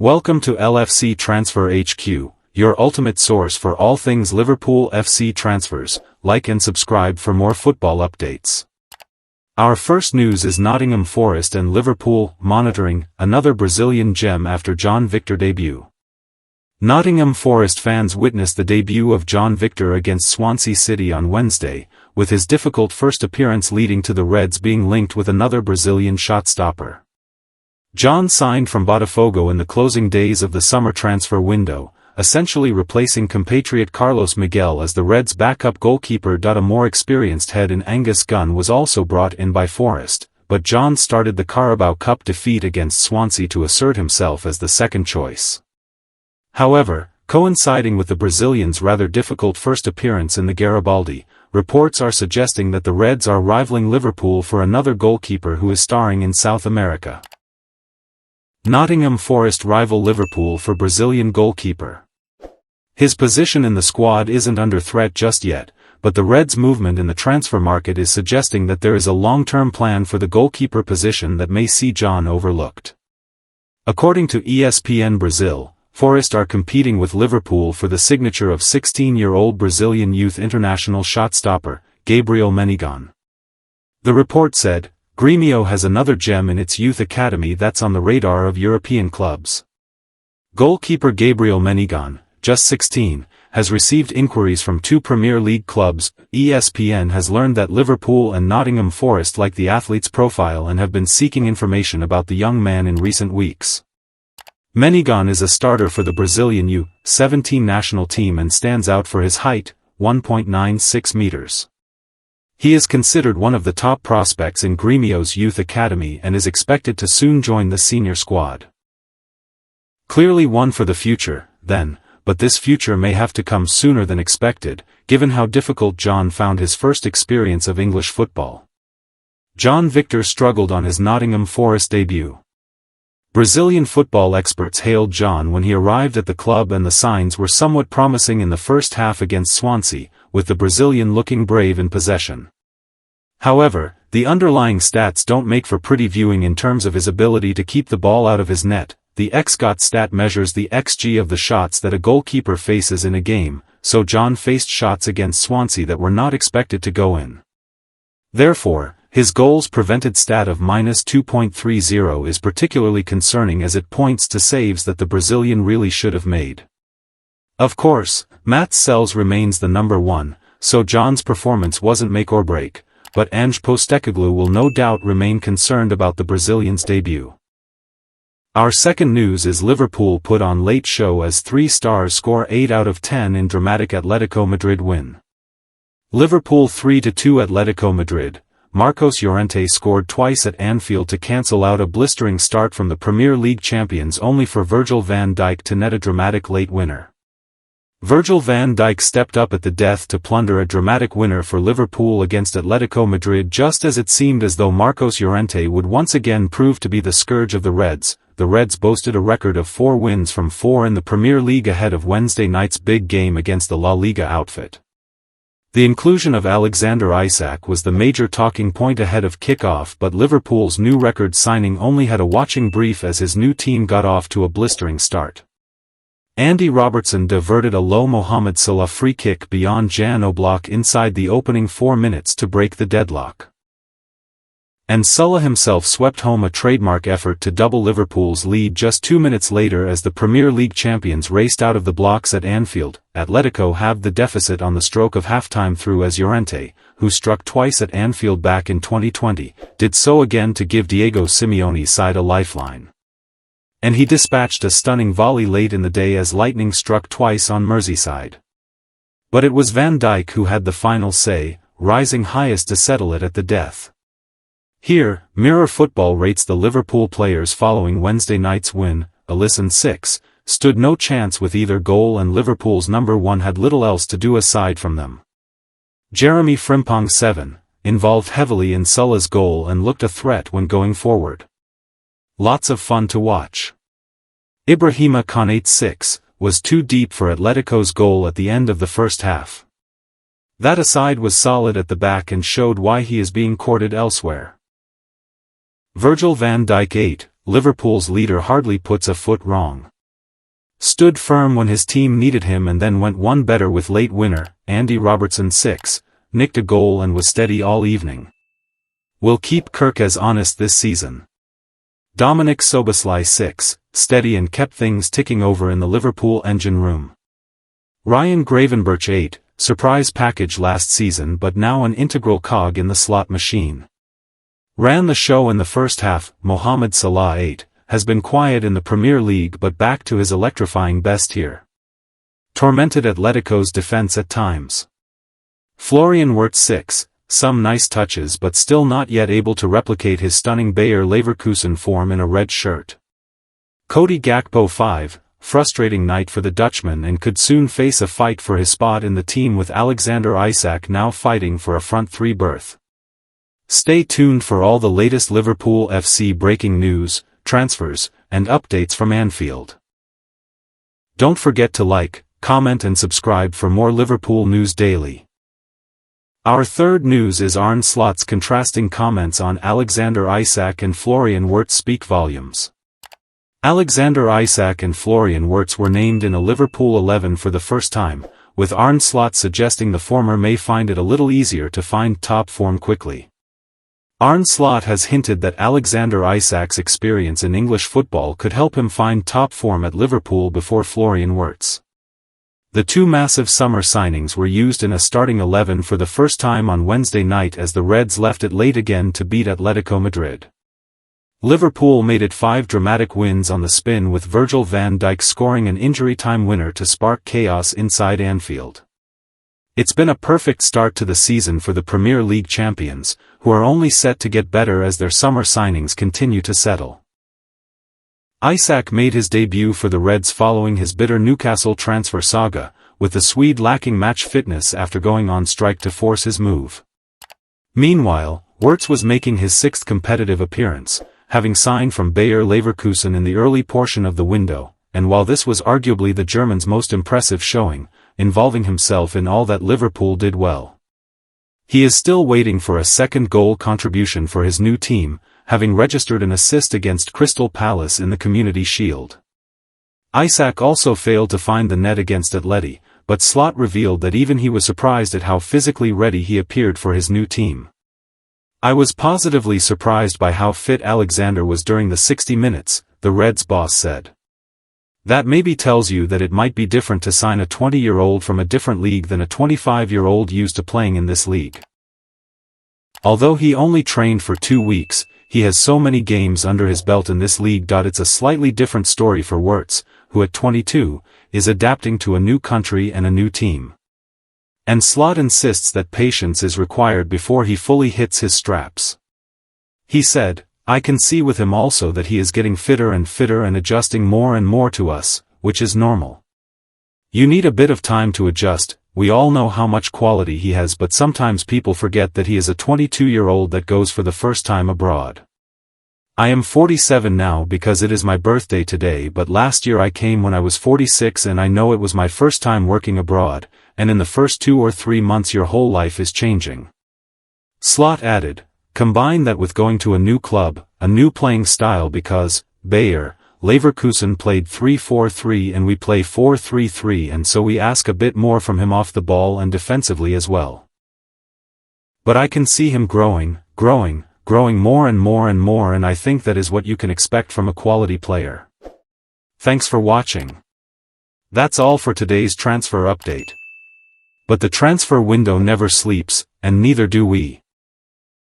Welcome to LFC Transfer HQ, your ultimate source for all things Liverpool FC transfers. Like and subscribe for more football updates. Our first news is Nottingham Forest and Liverpool monitoring another Brazilian gem after João Victor debut. Nottingham Forest fans witnessed the debut of João Victor against Swansea City on Wednesday, with his difficult first appearance leading to the Reds being linked with another Brazilian shot-stopper. João signed from Botafogo in the closing days of the summer transfer window, essentially replacing compatriot Carlos Miguel as the Reds' backup goalkeeper. A more experienced head in Angus Gunn was also brought in by Forest, but João started the Carabao Cup defeat against Swansea to assert himself as the second choice. However, coinciding with the Brazilian's rather difficult first appearance in the Garibaldi, reports are suggesting that the Reds are rivaling Liverpool for another goalkeeper who is starring in South America. Nottingham Forest rival Liverpool for Brazilian goalkeeper. His position in the squad isn't under threat just yet, but the Reds' movement in the transfer market is suggesting that there is a long-term plan for the goalkeeper position that may see João overlooked. According to ESPN Brazil, Forest are competing with Liverpool for the signature of 16-year-old Brazilian youth international shot-stopper, Gabriel Menino. The report said, Grêmio has another gem in its youth academy that's on the radar of European clubs. Goalkeeper Gabriel Menino, just 16, has received inquiries from two Premier League clubs. ESPN has learned that Liverpool and Nottingham Forest like the athlete's profile and have been seeking information about the young man in recent weeks. Menino is a starter for the Brazilian U-17 national team and stands out for his height, 1.96 meters. He is considered one of the top prospects in Grêmio's youth academy and is expected to soon join the senior squad. Clearly one for the future, then, but this future may have to come sooner than expected, given how difficult João found his first experience of English football. João Victor struggled on his Nottingham Forest debut. Brazilian football experts hailed João when he arrived at the club, and the signs were somewhat promising in the first half against Swansea, with the Brazilian looking brave in possession. However, the underlying stats don't make for pretty viewing in terms of his ability to keep the ball out of his net. The XGOT stat measures the XG of the shots that a goalkeeper faces in a game, so João faced shots against Swansea that were not expected to go in. Therefore, his goals prevented stat of -2.30 is particularly concerning, as it points to saves that the Brazilian really should have made. Of course, maths sells remains the number one, so João's performance wasn't make or break, but Ange Postecoglou will no doubt remain concerned about the Brazilian's debut. Our second news is Liverpool put on late show as 3 stars score 8 out of 10 in dramatic Atletico Madrid win. Liverpool 3-2 Atletico Madrid. Marcos Llorente scored twice at Anfield to cancel out a blistering start from the Premier League champions, only for Virgil van Dijk to net a dramatic late winner. Virgil van Dijk stepped up at the death to plunder a dramatic winner for Liverpool against Atletico Madrid just as it seemed as though Marcos Llorente would once again prove to be the scourge of the Reds. The Reds boasted a record of 4 wins from 4 in the Premier League ahead of Wednesday night's big game against the La Liga outfit. The inclusion of Alexander Isak was the major talking point ahead of kickoff, but Liverpool's new record signing only had a watching brief as his new team got off to a blistering start. Andy Robertson diverted a low Mohamed Salah free kick beyond Jan Oblak inside the opening 4 minutes to break the deadlock. And Salah himself swept home a trademark effort to double Liverpool's lead just 2 minutes later as the Premier League champions raced out of the blocks at Anfield. Atletico halved the deficit on the stroke of halftime through as Llorente, who struck twice at Anfield back in 2020, did so again to give Diego Simeone's side a lifeline. And he dispatched a stunning volley late in the day as lightning struck twice on Merseyside. But it was Van Dijk who had the final say, rising highest to settle it at the death. Here, Mirror Football rates the Liverpool players following Wednesday night's win. Alisson 6, stood no chance with either goal, and Liverpool's number 1 had little else to do aside from them. Jeremy Frimpong 7, involved heavily in Salah's goal and looked a threat when going forward. Lots of fun to watch. Ibrahima Konaté 6, was too deep for Atletico's goal at the end of the first half. That aside was solid at the back and showed why he is being courted elsewhere. Virgil van Dijk 8, Liverpool's leader hardly puts a foot wrong. Stood firm when his team needed him and then went one better with late winner, Andy Robertson 6, nicked a goal and was steady all evening. Will keep Kirk as honest this season. Dominic Soboslai 6, steady and kept things ticking over in the Liverpool engine room. Ryan Gravenberch 8, surprise package last season but now an integral cog in the slot machine. Ran the show in the first half. Mohamed Salah 8, has been quiet in the Premier League but back to his electrifying best here. Tormented Atletico's defense at times. Florian Wirtz 6, some nice touches but still not yet able to replicate his stunning Bayer Leverkusen form in a red shirt. Cody Gakpo 5, frustrating night for the Dutchman and could soon face a fight for his spot in the team with Alexander Isak now fighting for a front three berth. Stay tuned for all the latest Liverpool FC breaking news, transfers, and updates from Anfield. Don't forget to like, comment and subscribe for more Liverpool news daily. Our third news is Arne Slot's contrasting comments on Alexander Isak and Florian Wirtz speak volumes. Alexander Isak and Florian Wirtz were named in a Liverpool 11 for the first time, with Arne Slot suggesting the former may find it a little easier to find top form quickly. Arne Slot has hinted that Alexander Isak's experience in English football could help him find top form at Liverpool before Florian Wirtz. The two massive summer signings were used in a starting 11 for the first time on Wednesday night as the Reds left it late again to beat Atletico Madrid. Liverpool made it 5 dramatic wins on the spin with Virgil van Dijk scoring an injury-time winner to spark chaos inside Anfield. It's been a perfect start to the season for the Premier League champions, who are only set to get better as their summer signings continue to settle. Isak made his debut for the Reds following his bitter Newcastle transfer saga, with the Swede lacking match fitness after going on strike to force his move. Meanwhile, Wirtz was making his 6th competitive appearance, having signed from Bayer Leverkusen in the early portion of the window, and while this was arguably the German's most impressive showing, involving himself in all that Liverpool did well. He is still waiting for a second goal contribution for his new team, having registered an assist against Crystal Palace in the Community Shield. Isak also failed to find the net against Atleti, but Slot revealed that even he was surprised at how physically ready he appeared for his new team. I was positively surprised by how fit Alexander was during the 60 minutes, the Reds boss said. That maybe tells you that it might be different to sign a 20-year-old from a different league than a 25-year-old used to playing in this league. Although he only trained for 2 weeks, he has so many games under his belt in this league. It's a slightly different story for Wirtz, who at 22, is adapting to a new country and a new team. And Slot insists that patience is required before he fully hits his straps. He said, I can see with him also that he is getting fitter and adjusting more and more to us, which is normal. You need a bit of time to adjust. We all know how much quality he has, but sometimes people forget that he is a 22-year-old that goes for the first time abroad. I am 47 now because it is my birthday today, but last year I came when I was 46 and I know it was my first time working abroad, and in the first 2 or 3 months your whole life is changing. Slot added, combine that with going to a new club, a new playing style because, Bayer, Leverkusen played 3-4-3 and we play 4-3-3 and so we ask a bit more from him off the ball and defensively as well. But I can see him growing more and more and I think that is what you can expect from a quality player. Thanks for watching. That's all for today's transfer update. But the transfer window never sleeps, and neither do we.